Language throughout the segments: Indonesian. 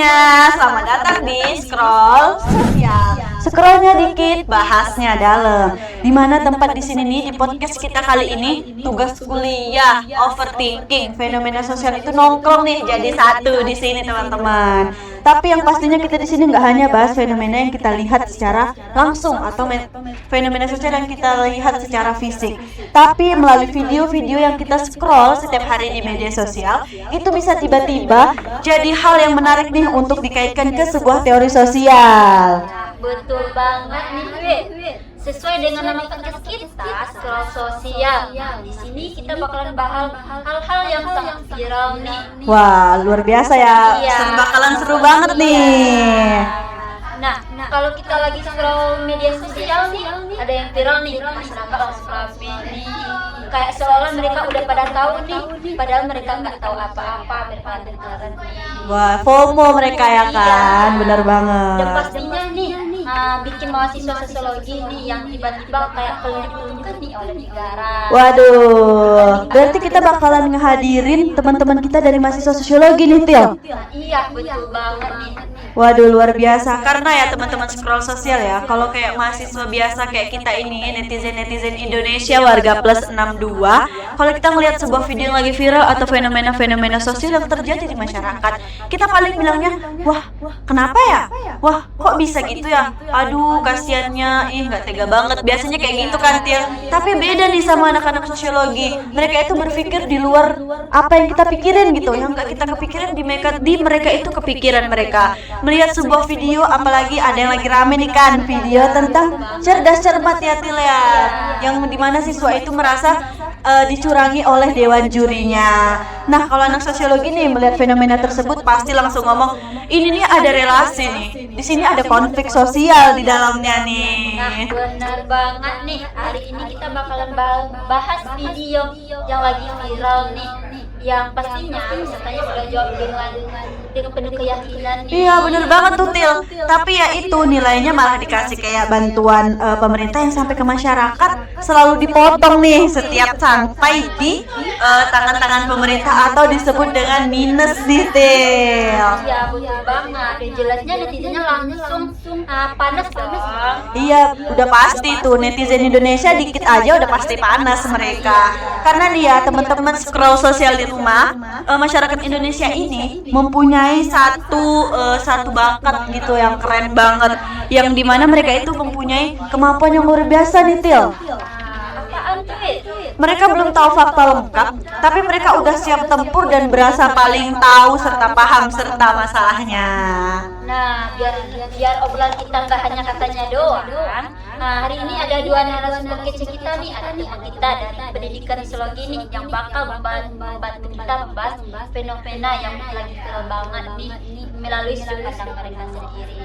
semuanya, selamat datang di Scroll Sosial. Scrollnya dikit, bahasnya dalam. Dimana tempat di sini nih, di podcast kita kali ini, tugas kuliah, overthinking, fenomena sosial itu nongkrong nih jadi satu di sini teman-teman. Tapi yang pastinya kita di sini nggak hanya bahas fenomena yang kita lihat secara langsung atau fenomena sosial yang kita lihat secara fisik, tapi melalui video-video yang kita scroll setiap hari di media sosial, itu bisa tiba-tiba jadi hal yang menarik nih untuk dikaitkan ke sebuah teori sosial. Betul banget nih, Wi. Sesuai dengan nama podcast kita, Scroll Sosial. Di sini kita bakalan bahas hal-hal yang sangat viral nih. Wah, luar biasa ya. Iya. Bakalan seru banget nih. Nah, kalau kita lagi scroll media sosial nih, ada yang viral nih, masyarakat langsung rame nih. Kayak seolah mereka udah pada tahu nih, padahal mereka nggak tahu apa-apa berpandang nih. Wah, FOMO mereka ya kan, benar banget. Dan pastinya nih, bikin mahasiswa sosiologi nih yang tiba-tiba kayak kelulukan nih oleh negara. Waduh, berarti kita bakalan ngehadirin teman-teman kita dari mahasiswa sosiologi nih, Til. Iya, betul banget nih. Waduh, luar biasa. Karena ya teman-teman scroll sosial ya, kalau kayak mahasiswa biasa kayak kita ini, netizen-netizen Indonesia warga plus 62, kalau kita ngelihat sebuah video yang lagi viral atau fenomena-fenomena sosial yang terjadi di masyarakat, kita paling bilangnya, wah, kenapa ya? Wah, kok bisa gitu ya? Aduh, kasiannya, nggak tega banget. Biasanya kayak gitu kan, Til. Tapi beda nih sama anak-anak sosiologi. Mereka itu berpikir di luar apa yang kita pikirin gitu. Yang nggak kita kepikirin di mereka itu kepikiran mereka. Melihat sebuah video, apalagi ada yang lagi rame nih kan, video tentang cerdas cermat ya, Til ya. Yang dimana siswa itu merasa dicurangi oleh dewan jurinya. Nah, kalau anak sosiologi nih melihat fenomena tersebut pasti langsung ngomong, ini nih ada relasi nih. Di sini ada konflik sosial di dalamnya nih. Nah, benar banget nih. Hari ini kita bakalan bahas video yang lagi viral nih. Yang pastinya pesertanya sudah jawab dengan penuh keyakinan nih. Iya, bener banget tuh, Til. Tapi ya itu nilainya malah dikasih kayak bantuan pemerintah yang sampai ke masyarakat selalu dipotong nih setiap sampai di tangan-tangan pemerintah atau disebut dengan minus nih, Til. Iya, betul banget. Dan jelasnya netizennya langsung panas dong. Iya, udah pasti tuh netizen Indonesia dikit aja udah pasti panas mereka. Karena dia teman-teman scroll sosial di rumah, masyarakat Indonesia ini mempunyai satu bakat gitu yang keren banget, yang dimana mereka itu mempunyai kemampuan yang luar biasa nih, Til. Apaan tuh? Mereka belum tahu fakta lengkap, tapi mereka udah siap tempur dan berasa paling tahu serta paham serta masalahnya. Nah, biar obrolan kita nggak hanya katanya doang. Nah, hari ini ada dua narasumber kece kita nih, ada teman kita dari pendidikan sosiologi nih yang bakal membantu kita membahas fenomena yang lagi viral banget nih melalui sudut pandang mereka sendiri.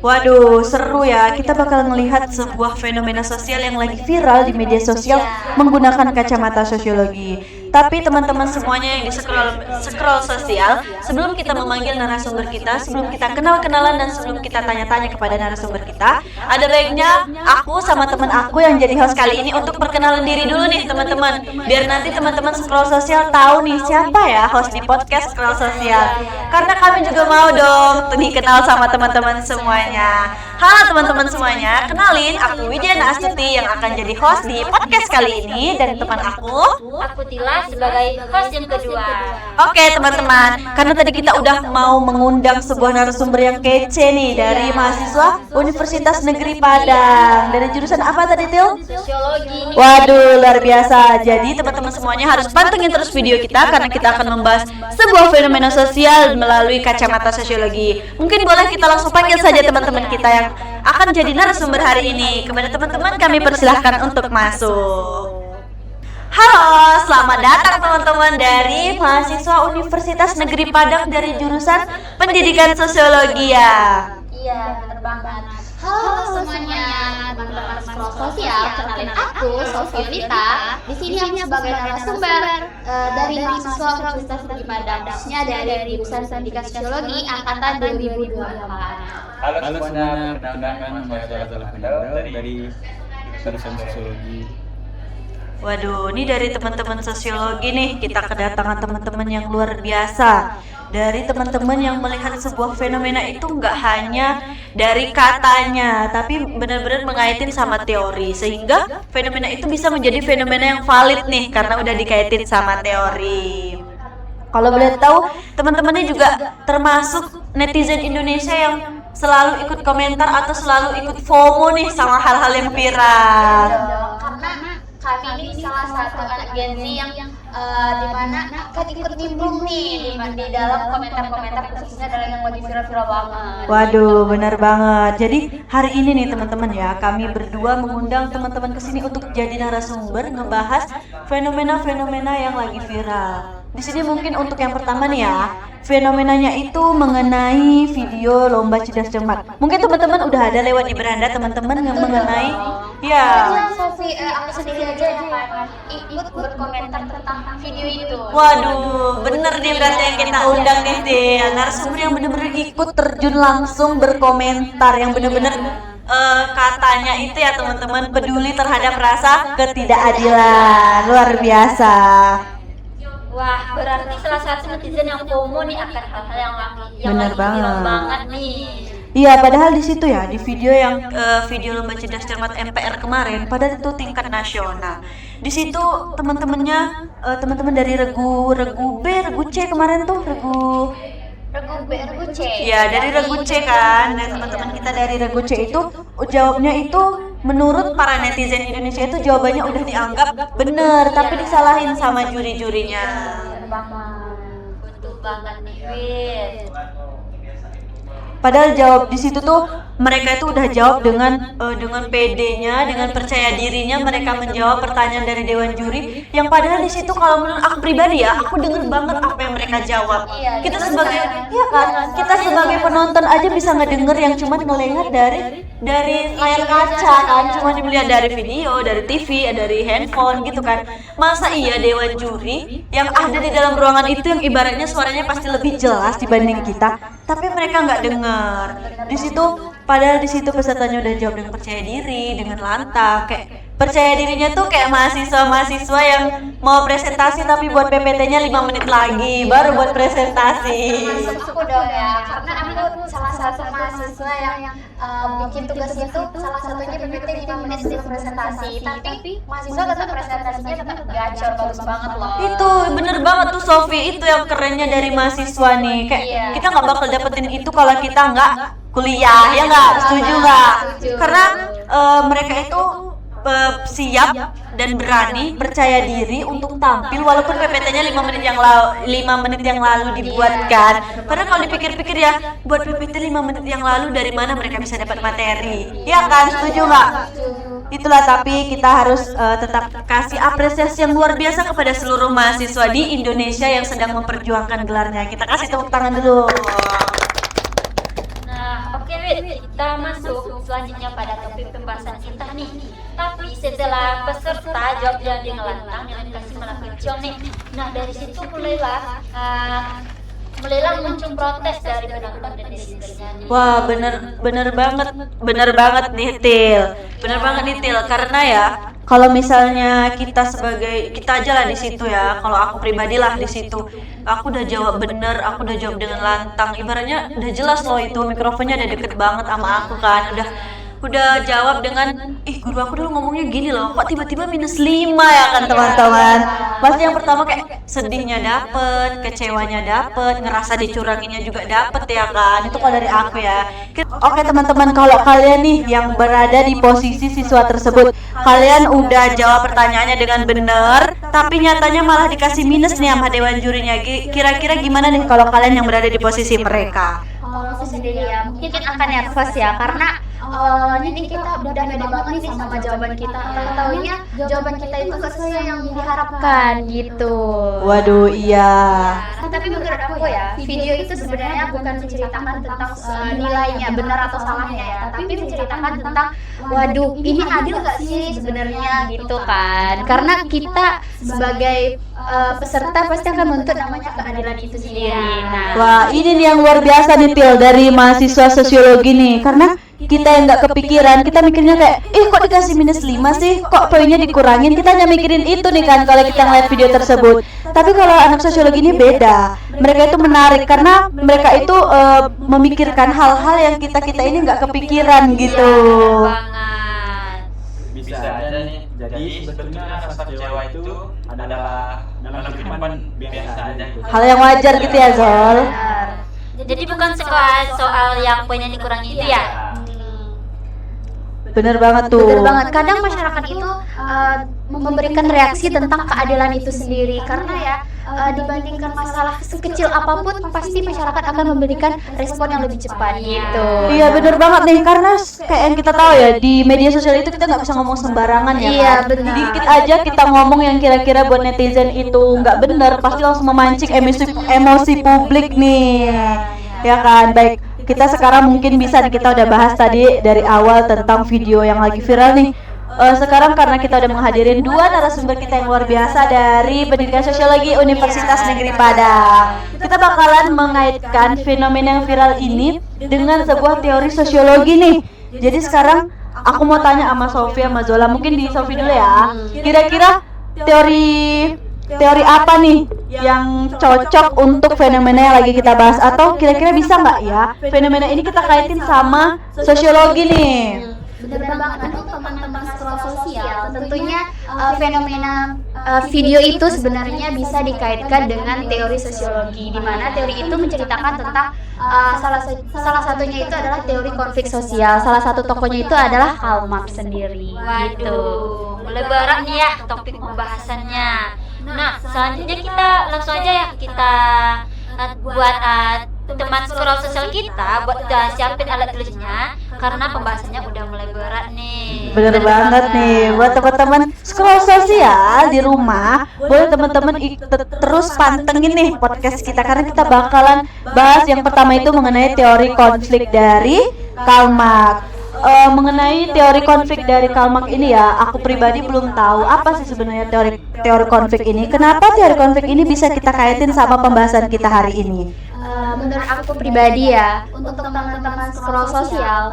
Waduh, seru ya. Kita bakal melihat sebuah fenomena sosial yang lagi viral di media sosial menggunakan kacamata sosiologi. Tapi teman-teman semuanya yang di scroll sosial, sebelum kita memanggil narasumber kita, sebelum kita kenal-kenalan dan sebelum kita tanya-tanya kepada narasumber kita, ada baiknya aku sama teman aku yang jadi host kali ini untuk perkenalan diri dulu nih teman-teman. Biar nanti teman-teman scroll sosial tahu nih siapa ya host di podcast scroll sosial. Karena kami juga mau dong dikenal sama teman-teman semuanya. Halo teman-teman semuanya, kenalin aku Widiana Astuti yang akan jadi host di podcast kali ini, dan teman aku Tila sebagai host yang kedua. Oke teman-teman, karena tadi kita udah mau mengundang sebuah narasumber yang kece nih dari mahasiswa Universitas Negeri Padang. Dari jurusan apa tadi, Til? Sosiologi. Waduh, luar biasa. Jadi teman-teman semuanya harus pantengin terus video kita karena kita akan membahas sebuah fenomena sosial melalui kacamata sosiologi. Mungkin boleh kita langsung panggil saja teman-teman kita yang akan jadi narasumber hari ini. Kepada teman-teman kami persilahkan untuk masuk. Halo, selamat datang teman-teman dari mahasiswa Universitas Negeri Padang dari jurusan Pendidikan Sosiologi ya. Iya, benar banget. Halo semuanya, teman-teman scroll sosial, kenalin aku Sofianita. Di sini aku sebagai narasumber dari mahasiswa Universitas Negeri Padang, khususnya dari jurusan Pendidikan Sosiologi angkatan 2024. Halo semuanya, perkenalkan saya Adalah dari jurusan Sosiologi. Waduh, ini dari teman-teman sosiologi nih, kita kedatangan teman-teman yang luar biasa. dari teman-teman yang melihat sebuah fenomena itu nggak hanya dari katanya, tapi benar-benar mengaitin sama teori, sehingga fenomena itu bisa menjadi fenomena yang valid nih karena udah dikaitin sama teori. Kalau boleh tahu, teman-temannya juga termasuk netizen Indonesia yang selalu ikut komentar atau selalu ikut FOMO nih sama hal-hal yang viral. Karena kami ini salah satu anak Gen Z yang dimana kan ikut nimbrung nih di dalam komentar-komentar, khususnya dalam yang lagi viral-viral banget. Waduh, benar banget. Jadi hari ini nih teman-teman ya, kami berdua mengundang teman-teman ke sini untuk jadi narasumber ngebahas fenomena-fenomena yang lagi viral. Di sini mungkin untuk yang pertama nih ya, fenomenanya itu mengenai video lomba cerdas cermat. Mungkin teman-teman udah ada lewat di beranda teman-teman yang mengenai ya. Sofi, aku sendiri aja yang ikut berkomentar tentang video itu. Waduh, bener nih berarti yang kita undang nih Til, narasumber yang bener-bener ikut terjun langsung berkomentar, yang bener-bener katanya itu ya teman-teman peduli terhadap rasa ketidakadilan. Luar biasa. Wah, berarti salah satu netizen yang FOMO nih akan hal-hal yang Bener lagi viral banget. banget nih. Iya, padahal di situ ya, di video yang video lomba cerdas cermat MPR kemarin, padahal itu tingkat nasional. Di situ teman-temannya, teman-teman dari Regu B, Regu C kemarin tuh, Regu C. ya dari Regu C kan, dan teman-teman kita dari Regu C itu jawabnya itu menurut para netizen Indonesia itu jawabannya udah dianggap bener, tapi disalahin sama juri-jurinya. Betul banget nih, Win. Padahal jawab di situ tuh mereka itu udah jawab dengan PD-nya, dengan percaya dirinya mereka menjawab pertanyaan dari dewan juri, yang padahal di situ kalau menurut aku pribadi ya, aku denger banget apa yang mereka jawab. Kita sebagai kita sebagai penonton aja bisa ngedenger yang cuma ngelihat dari layar kaca kan, cuma melihat dari video, dari TV, dari handphone gitu kan. Masa iya dewan juri yang ada di dalam ruangan itu yang ibaratnya suaranya pasti lebih jelas dibanding kita, tapi mereka nggak dengar. Di situ padahal di situ pesertanya udah jawab dengan percaya diri, dengan lantang, kayak percaya dirinya tuh kayak mahasiswa-mahasiswa yang mau presentasi tapi buat PPT-nya 5 menit lagi baru buat presentasi. Aku dong ya, karena aku salah satu mahasiswa yang bikin tugas itu, salah satunya PPT 5 menit sebelum presentasi, tapi mahasiswa tetap presentasinya tetap gacor, bagus banget loh. Itu bener banget tuh Sofi, itu yang kerennya dari mahasiswa nih, kayak kita nggak bakal dapetin itu kalau kita nggak kuliah, ya nggak? Setuju nggak? Karena mereka itu siap dan berani, percaya diri untuk tampil walaupun PPT-nya 5 menit yang lalu dibuatkan. Padahal kalau dipikir-pikir ya, buat PPT 5 menit yang lalu dari mana mereka bisa dapat materi? Ya kan? Setuju nggak? Itulah, tapi kita harus tetap kasih apresiasi yang luar biasa kepada seluruh mahasiswa di Indonesia yang sedang memperjuangkan gelarnya. Kita kasih tepuk tangan dulu. Nah, oke Win, kita masuk selanjutnya pada topik pembahasan kita nih. Tapi setelah peserta jawab dengan lantang dengan kasih melakukan nih. Nah, dari situ mulailah muncul protes dari penonton dan netizennya nih. Wah, bener banget nih Til. Bener banget nih Til, karena ya kalau misalnya kita aja lah di situ ya, kalau aku pribadi lah di situ, aku udah jawab bener, aku udah jawab dengan lantang, ibaratnya udah jelas loh itu mikrofonnya udah deket banget sama aku kan, udah jawab dengan guru aku dulu ngomongnya gini loh, kok tiba-tiba -5 ya kan teman-teman. Pasti yang pertama kayak sedihnya dapet, kecewanya dapet, ngerasa dicuranginnya juga dapet ya kan. Itu kalau dari aku ya. Oke teman-teman, kalau kalian nih yang berada di posisi siswa tersebut, kalian udah jawab pertanyaannya dengan benar, tapi nyatanya malah dikasih minus nih sama dewan jurinya. Kira-kira gimana nih kalau kalian yang berada di posisi mereka? Kalau aku sendiri ya, mungkin akan nervous ya, karena ini kita udah beda banget nih sama jawaban kita. Tahu-tahunya jawaban kita itu sesuai yang diharapkan gitu. Waduh, iya. Tapi menurut aku ya, video itu sebenarnya bukan menceritakan tentang nilainya benar atau salahnya ya, tapi menceritakan tentang waduh, ini adil gak sih sebenarnya gitu kan. Karena kita sebagai peserta pasti akan menuntut namanya keadilan itu sendiri. Nah, Wah, ini nih yang luar biasa nih Til dari mahasiswa sosiologi nih, karena kita yang nggak kepikiran, kita mikirnya kayak kok dikasih -5 sih, kok poinnya dikurangin, kita hanya mikirin itu nih kan kalau kita ngeliat video tersebut. Tapi kalau anak sosiologi ini beda. Mereka itu menarik karena mereka itu memikirkan hal-hal yang kita ini nggak kepikiran gitu. Banget. Bisa aja nih. Jadi sebetulnya rasa kecewa itu adalah dalam kehidupan biasa aja. Hal yang wajar gitu ya, Zol. Benar. Jadi bukan soal yang poinnya dikurangi itu ya. Bener banget tuh. Bener banget. Kadang masyarakat itu memberikan reaksi tentang keadilan itu sendiri karena ya dibandingkan masalah sekecil apapun pasti masyarakat akan memberikan respon yang lebih cepat gitu. Iya bener banget nih, karena kayak yang kita tahu ya di media sosial itu kita nggak bisa ngomong sembarangan ya. Iya, kan? benar. Dikit aja kita ngomong yang kira-kira buat netizen itu nggak bener, pasti langsung memancing emosi publik nih. Ya kan, baik. Kita sekarang mungkin bisa nih, kita udah bahas tadi dari awal tentang video yang lagi viral nih. Sekarang karena kita udah menghadirin dua narasumber kita yang luar biasa dari Pendidikan Sosiologi Universitas Negeri Padang. Kita bakalan mengaitkan fenomena yang viral ini dengan sebuah teori sosiologi nih. Jadi sekarang aku mau tanya sama Sofi sama Zola, mungkin di Sofi dulu ya. Kira-kira teori apa nih yang cocok untuk fenomena yang lagi kita bahas, atau kira-kira bisa nggak ya fenomena ini kita kaitin sama sosiologi nih? Bener banget untuk teman-teman scroll sosial. Tentunya fenomena video itu sebenarnya bisa dikaitkan dengan teori sosiologi, di mana teori itu menceritakan tentang salah satunya itu adalah teori konflik sosial. Salah satu tokohnya itu adalah Karl Marx sendiri. Waduh, mulai berat nih ya topik pembahasannya. Nah, selanjutnya kita langsung aja ya kita buat teman scroll sosial kita buat siapin alat tulisnya karena pembahasannya udah mulai berat nih. Bener banget nih, buat teman-teman scroll sosial di rumah, boleh teman-teman terus pantengin nih podcast kita karena kita bakalan bahas yang pertama itu mengenai teori konflik dari Karl Marx. Mengenai teori konflik dari Karl Marx ini ya, aku pribadi belum tahu apa sih sebenarnya teori konflik ini. Kenapa teori konflik ini bisa kita kaitin sama pembahasan kita hari ini? Menurut aku pribadi ya, untuk teman-teman scroll sosial,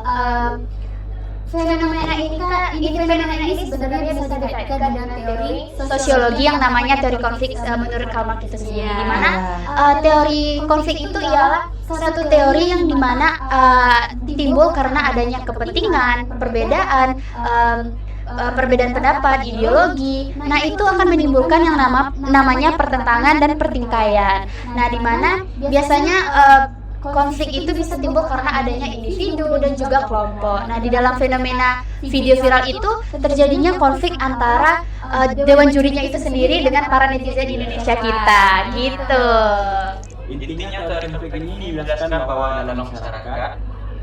fenomena ini sebenarnya bisa dikaitkan dengan teori sosiologi yang namanya teori konflik menurut Karl Marx itu sendiri. Di mana teori konflik itu ialah satu teori yang dimana timbul karena adanya kepentingan, perbedaan pendapat, ideologi. Nah, itu akan menimbulkan yang namanya pertentangan dan pertingkaian. Nah, di mana biasanya konflik itu bisa timbul karena adanya individu dan juga kelompok. Nah, di dalam fenomena video viral itu terjadinya konflik antara dewan jurinya itu sendiri dengan para netizen Indonesia kita, gitu. Intinya teori konflik ini menjelaskan bahwa dalam masyarakat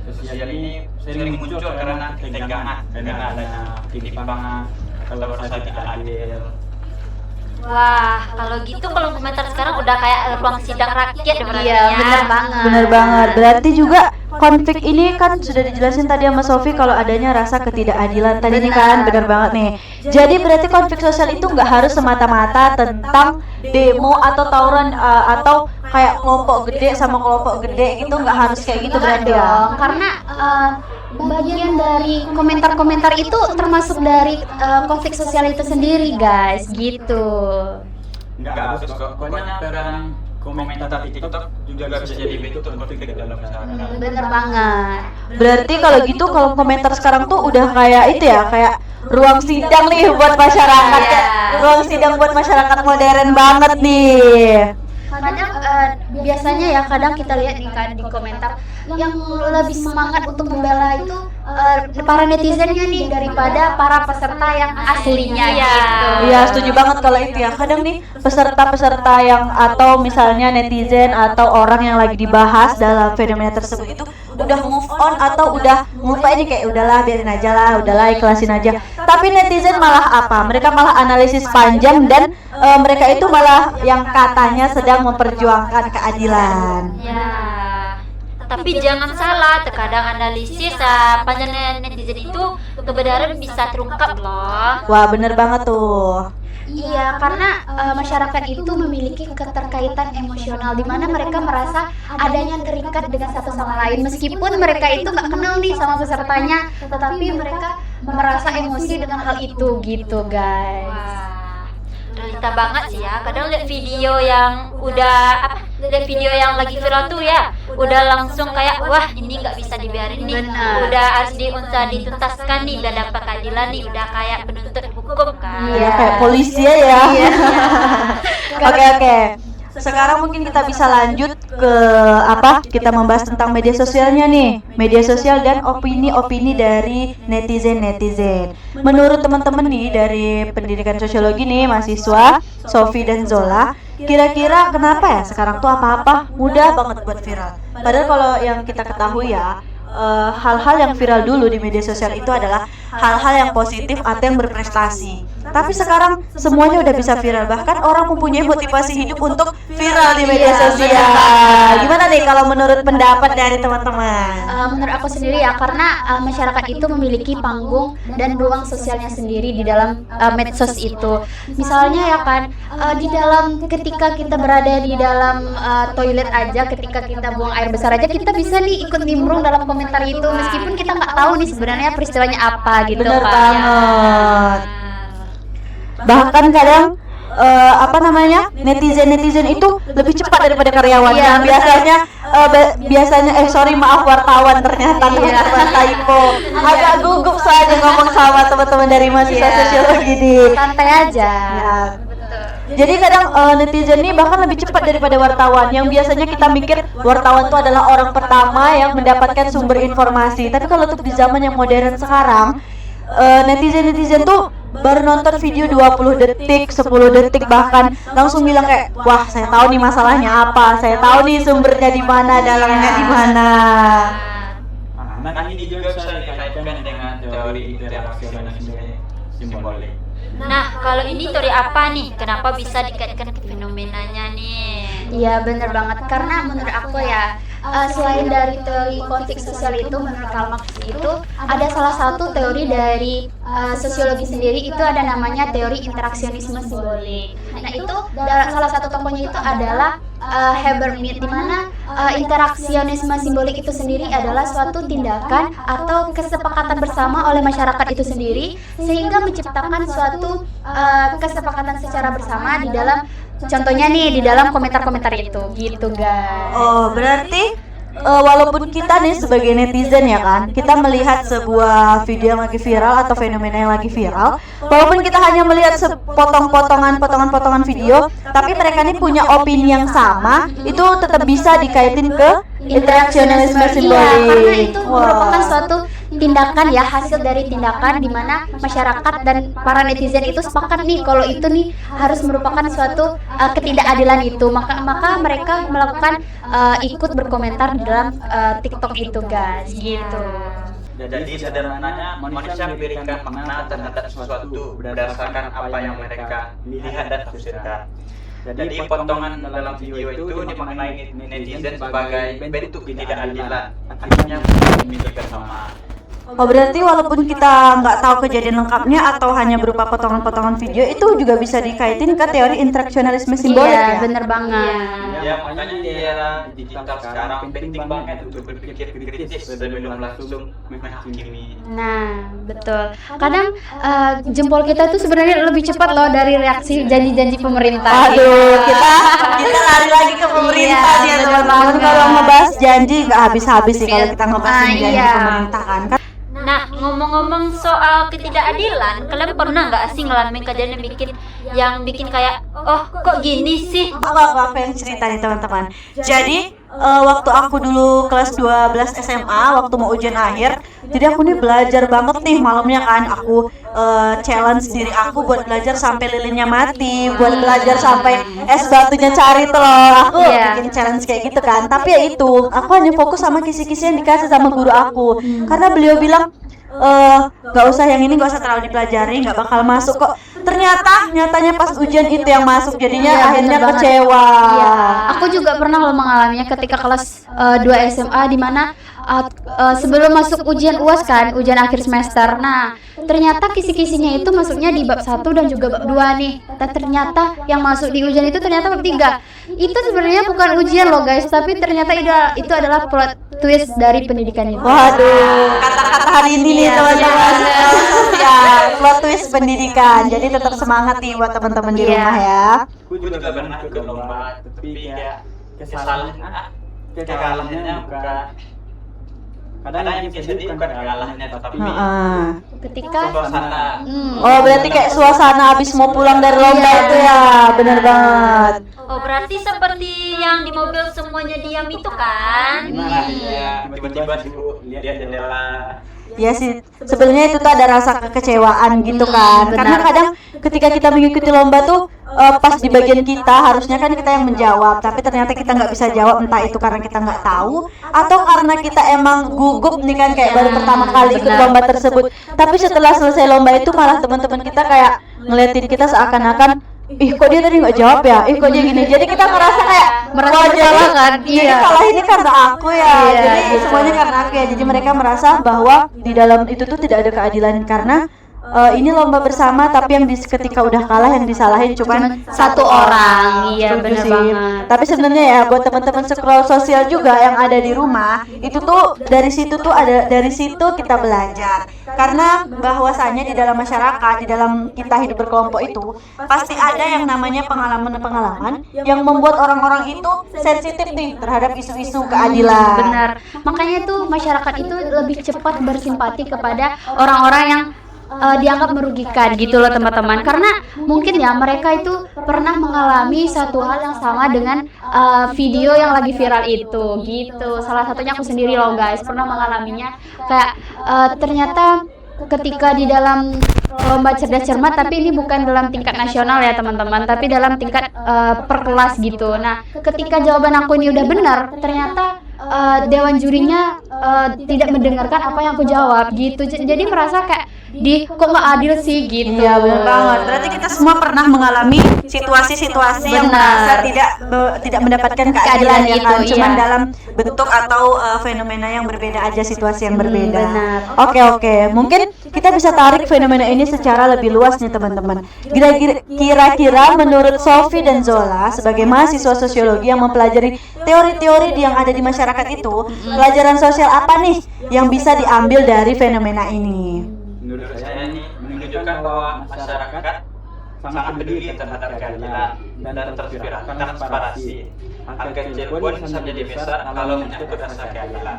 sosial ini sering muncul karena ketegangan, karena adanya ketimpangan atau rasa tidak adil. Wah, kalau gitu kalau komentar sekarang udah kayak ruang sidang rakyat berarti Iya, ya. bener banget. Bener banget. Berarti juga konflik ini kan sudah dijelasin tadi sama Sofi kalau adanya rasa ketidakadilan tadi nih kan, bener banget nih. Jadi berarti konflik sosial itu nggak harus semata-mata tentang demo atau tawuran atau kayak kelompok gede sama kelompok gede gitu, nggak harus kayak gitu berarti ya. Karena bagian dari komentar-komentar itu termasuk dari konflik sosial itu sendiri, guys, gitu. Enggak bagus kok. Pokoknya peran komentar di TikTok juga bisa jadi bentuk konflik di dalam masyarakat. Bener banget. Berarti kalau gitu kalau komentar sekarang tuh udah kayak itu ya, kayak ruang sidang nih buat masyarakat. Ruang sidang buat masyarakat modern banget nih. Kadang biasanya ya kadang kita lihat nih kan di komentar yang lebih semangat untuk membela itu para netizennya nih daripada para peserta yang aslinya gitu. Iya, setuju banget kalau itu ya. Kadang nih peserta-peserta yang atau misalnya netizen atau orang yang lagi dibahas dalam fenomena tersebut itu udah move on atau udah lupa ini kayak udahlah biarin aja lah, udahlah ikhlasin aja. Tapi netizen malah apa? Mereka malah analisis panjang dan mereka itu malah yang katanya sedang memperjuangkan keadilan. Ya. Tapi jangan salah, terkadang analisis panjang netizen itu kebenaran bisa terungkap loh. Wah, bener banget tuh. Iya, karena masyarakat itu memiliki keterkaitan emosional di mana mereka merasa adanya terikat dengan satu sama lain meskipun mereka itu nggak kenal nih sama pesertanya, tetapi mereka merasa emosi dengan hal itu gitu, guys. Wah, kita banget sih ya. Kadang lihat video yang lihat video yang lagi viral tuh ya, udah langsung kayak wah ini nggak bisa dibiarin nih, udah harus dituntaskan nih, udah dapat keadilan nih, udah kayak penuntut hukum kan. Iya, kayak polisi ya. Oke. Sekarang mungkin kita bisa lanjut ke kita membahas tentang media sosialnya nih. Media sosial dan opini-opini dari netizen. Menurut teman-teman nih dari pendidikan sosiologi nih, mahasiswa Sofi dan Zola, kira-kira kenapa ya sekarang tuh apa-apa mudah banget buat viral? Padahal kalau yang kita ketahui ya, hal-hal yang viral dulu di media sosial itu adalah hal-hal yang positif atau yang berprestasi. Tapi sekarang semuanya udah bisa viral, bahkan orang mempunyai motivasi hidup untuk viral di media sosial. Gimana nih kalau menurut pendapat dari teman-teman? Menurut aku sendiri ya, karena masyarakat itu memiliki panggung dan ruang sosialnya sendiri di dalam medsos itu. Misalnya ya kan, ketika kita berada di dalam toilet aja, ketika kita buang air besar aja, kita bisa nih ikut nimbrung dalam komentar itu, meskipun kita nggak tahu nih sebenarnya peristiwanya apa gitu. Bener kan. banget. Bahkan kadang netizen itu lebih cepat daripada karyawan. Iya, biasanya maaf wartawan ternyata bukan typo. Agak gugup saja ngomong sama teman-teman dari mahasiswa sosiologi di. Santai aja. Ya. Jadi kadang netizen ini bahkan lebih cepat daripada wartawan. Yang biasanya kita mikir wartawan itu adalah orang pertama yang mendapatkan sumber informasi. Tapi kalau untuk di zaman yang modern sekarang, netizen tuh baru nonton video 20 detik, 10 detik bahkan langsung bilang kayak, wah saya tahu nih masalahnya apa, saya tahu nih sumbernya di mana, dalangnya di mana. Nah, ini juga bisa dikaitkan dengan teori interaksionisme simbolik. Nah, kalau ini teori apa nih? Kenapa bisa dikaitkan ke fenomenanya nih? Iya bener banget, karena menurut aku ya, selain dari teori konflik sosial itu, menurut Karl Marx itu ada salah satu teori dari sosiologi sendiri, itu ada namanya teori interaksionisme simbolik. Nah itu salah satu tokohnya itu adalah Herbert Mead, di mana interaksionisme simbolik itu sendiri adalah suatu tindakan atau kesepakatan bersama oleh masyarakat itu sendiri, sehingga menciptakan suatu kesepakatan secara bersama di dalam, contohnya nih di dalam komentar-komentar itu gitu guys. Oh, berarti walaupun kita nih sebagai netizen ya kan, kita melihat sebuah video yang lagi viral atau fenomena yang lagi viral, walaupun kita hanya melihat potongan-potongan video, tapi mereka nih punya opini yang sama, itu tetap bisa dikaitin ke interaksionisme simbolik. Iya, karena itu merupakan suatu tindakan ya, hasil dari tindakan di mana masyarakat dan para netizen itu sepakat nih kalau itu nih harus merupakan suatu ketidakadilan itu, maka mereka melakukan ikut berkomentar di dalam TikTok itu guys gitu. Jadi sederhananya manusia memberikan makna terhadap sesuatu berdasarkan apa yang mereka lihat dan tafsirkan. Jadi potongan dalam video itu dimaknai netizen sebagai bentuk ketidakadilan, akhirnya memiliki bersama. Oh, berarti walaupun kita nggak tahu kejadian lengkapnya atau hanya berupa potongan-potongan video, itu juga bisa dikaitin ke teori interaksionalisme simbolik ya? Iya, bener banget. Ya, makanya di era digital sekarang penting banget untuk berpikir kritis sebelum langsung menghakimi. Nah, betul. Kadang jempol kita tuh sebenarnya lebih cepat loh dari reaksi janji-janji pemerintah. Aduh, kita lari lagi ke pemerintah Iya, dia teman-teman. Kalau ngebahas janji nggak habis-habis sih kalau kita ngebahas janji iya. pemerintah kan. Nah, ngomong-ngomong soal ketidakadilan, kalian pernah nggak sih ngalamin kejadian yang bikin kayak, oh kok gini sih? Aku pengen cerita nih teman-teman. Jadi waktu aku dulu kelas 12 SMA, waktu mau ujian akhir, jadi aku nih belajar banget nih malamnya kan. Aku challenge diri aku buat belajar sampai lilinnya mati, buat belajar sampai es batunya cari telur. Aku bikin challenge kayak gitu kan. Tapi ya itu, aku hanya fokus sama kisi-kisi yang dikasih sama guru aku, karena beliau bilang nggak usah yang ini, nggak usah terlalu dipelajari, nggak bakal masuk kok. Nyatanya pas ujian itu yang masuk, jadinya akhirnya kecewa. Iya, aku juga pernah loh mengalaminya ketika kelas 2 SMA, di mana sebelum masuk ujian UAS kan, ujian akhir semester. Nah, ternyata kisi-kisinya itu masuknya di bab 1 dan juga bab 2 nih. Dan ternyata yang masuk di ujian itu ternyata bab 3. Itu sebenarnya bukan ujian loh guys, tapi ternyata itu adalah plot twist dari pendidikan itu. Waduh, kata-kata hari ini nih teman-teman. Ya, plot twist pendidikan. Jadi tetap semangat nih buat teman-teman di rumah ya. Aku juga pernah ikut lomba, tapi kayak kekalahannya bukan. Kadang yang jadi bukan kekalahannya, tapi Ketika suasana. Oh, berarti kayak suasana habis mau pulang dari lomba itu ya. Bener banget. Oh, berarti seperti yang di mobil semuanya diam itu kan? Gimana ya? Tiba-tiba lihat jendela. Ya sih, sebenarnya itu tuh ada rasa kekecewaan gitu kan. Karena kadang ketika kita mengikuti lomba tuh pas di bagian kita harusnya kan kita yang menjawab, tapi ternyata kita nggak bisa jawab, entah itu karena kita nggak tahu atau karena kita emang gugup nih kan, kayak baru pertama kali ikut lomba tersebut. Tapi setelah selesai lomba itu malah teman-teman kita kayak ngeliatin kita seakan-akan, ih kok dia tadi nggak jawab ya, ih kok dia gini. Jadi kita ngerasa kayak merasa bersalah kan. Iya, salah ini karena aku ya. Jadi semuanya karena aku ya. Jadi mereka merasa bahwa di dalam itu tuh tidak ada keadilan karena ini lomba bersama, tapi yang ketika udah kalah yang disalahin cuma satu orang. Iya, Setuju benar sih. banget. Tapi sebenarnya ya buat teman-teman scroll sosial juga yang ada di rumah, itu tuh dari situ kita belajar. Karena bahwasanya di dalam masyarakat, di dalam kita hidup berkelompok itu pasti ada yang namanya pengalaman-pengalaman yang membuat orang-orang itu sensitif nih terhadap isu-isu keadilan. Benar. Makanya tuh masyarakat itu lebih cepat bersimpati kepada orang-orang yang dianggap merugikan gitu loh teman-teman, karena mungkin ya mereka itu pernah mengalami satu hal yang sama dengan video yang lagi viral itu gitu. Salah satunya aku sendiri loh guys, pernah mengalaminya. Kayak ternyata ketika di dalam lomba cerdas cermat, tapi ini bukan dalam tingkat nasional ya teman-teman, tapi dalam tingkat per kelas gitu. Nah, ketika jawaban aku ini udah benar, ternyata dewan jurinya tidak mendengarkan apa yang aku jawab gitu. Jadi merasa kayak kok nggak adil sih gitu. Iya benar banget. Berarti kita semua pernah mengalami situasi-situasi yang merasa tidak mendapatkan keadilan ya kan. Cuman dalam bentuk atau fenomena yang berbeda aja, situasi yang berbeda. Benar. Oke. Mungkin kita bisa tarik fenomena ini secara lebih luas nih teman-teman. Kira-kira menurut Sophie dan Zola sebagai mahasiswa sosiologi yang mempelajari teori-teori yang ada di masyarakat itu, pelajaran sosial apa nih yang bisa diambil dari fenomena ini? Menurut saya ini menunjukkan bahwa masyarakat sangat peduli terhadap keadilan dan transparansi. Angka kecil pun bisa menjadi besar kalau menyangkut rasa keadilan.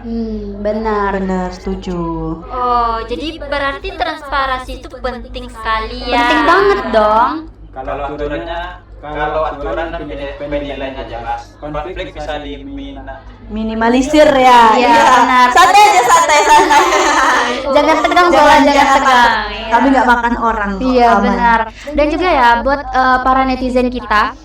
Benar. Setuju. Oh, jadi berarti transparansi itu penting sekali ya. Penting banget dong. Kalau aturan dan penilaiannya jelas, konflik bisa Minimalisir ya. Iya, benar. Santai aja, santai. Jangan tegang Zola, jangan tegang. Kami nggak makan orang kok, Iya aman. benar. Dan juga ya buat para netizen kita,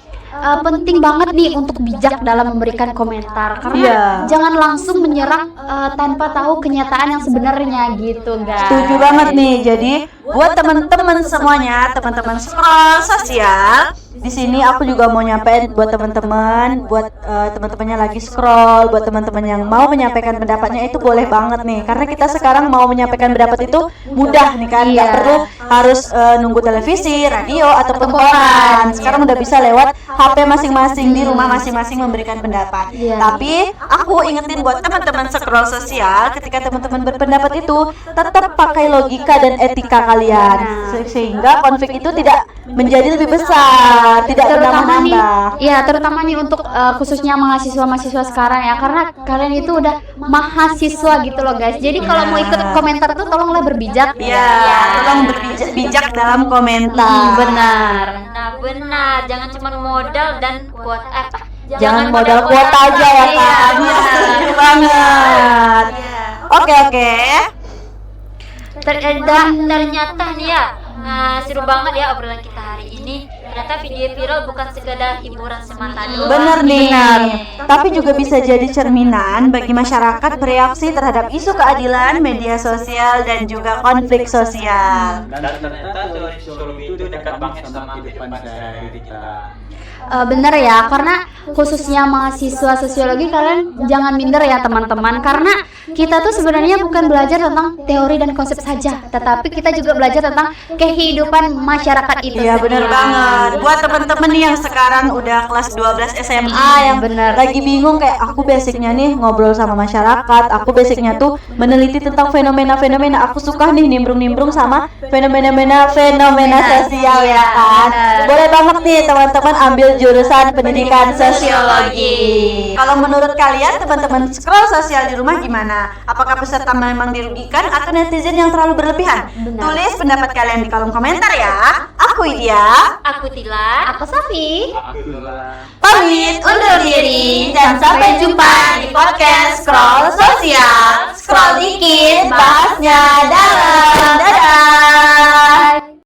penting banget nih untuk bijak dalam memberikan komentar, karena jangan langsung menyerang tanpa tahu kenyataan yang sebenarnya gitu guys. Setuju banget nih. Jadi buat teman-teman semuanya, teman-teman scroll sosial, di sini aku juga mau nyampein buat teman-teman, buat teman-temannya lagi scroll, buat teman-teman yang mau menyampaikan pendapatnya itu boleh banget nih, karena kita sekarang mau menyampaikan pendapat itu mudah nih kan, nggak perlu harus nunggu televisi, radio ataupun koran. Sekarang udah bisa lewat HP masing-masing, di rumah masing-masing memberikan pendapat. Tapi aku ingetin buat teman-teman scroll sosial, ketika teman-teman berpendapat itu tetap pakai logika dan etika kalian, sehingga konflik itu tidak menjadi lebih besar, tidak menambah. Iya, terutama nih untuk khususnya mahasiswa-mahasiswa sekarang ya, karena kalian itu udah mahasiswa gitu loh guys. Jadi kalau mau ikut komentar tuh tolonglah berbijak. Tolong bijak dalam komentar. Benar. Nah, benar. Jangan cuma modal dan kuota apa? Jangan modal kuota aja ya kan. Iya, setuju banget. Oke. Ternyata nih ya, seru banget ya obrolan kita hari ini. Ternyata video viral bukan sekedar hiburan semata doang. Bener nih. Tapi juga bisa jadi cerminan bagi masyarakat bereaksi terhadap isu keadilan, media sosial, dan juga konflik sosial. Dan ternyata teori sosiologi itu dekat banget sama kehidupan sehari-hari kita. bener ya, karena khususnya mahasiswa sosiologi kalian jangan minder ya teman-teman, karena kita tuh sebenarnya bukan belajar tentang teori dan konsep saja, tetapi kita juga belajar tentang kehidupan masyarakat itu. Iya bener banget. Buat temen-temen nih yang sekarang udah kelas 12 SMA yang lagi bingung kayak aku basicnya nih ngobrol sama masyarakat, aku basicnya tuh meneliti tentang fenomena-fenomena, aku suka nih nimbrung-nimbrung sama fenomena sosial ya kan. Boleh banget nih teman-teman ambil jurusan pendidikan sosiologi. Kalau menurut kalian teman-teman scroll sosial di rumah gimana? Apakah peserta memang dirugikan atau netizen yang terlalu berlebihan? Tulis pendapat kalian di kolom komentar ya. Aku Idya, Aku Tila. Aku Safi. pamit undur diri dan sampai jumpa di podcast Scroll Sosial. Scroll dikit, bahasnya dalam.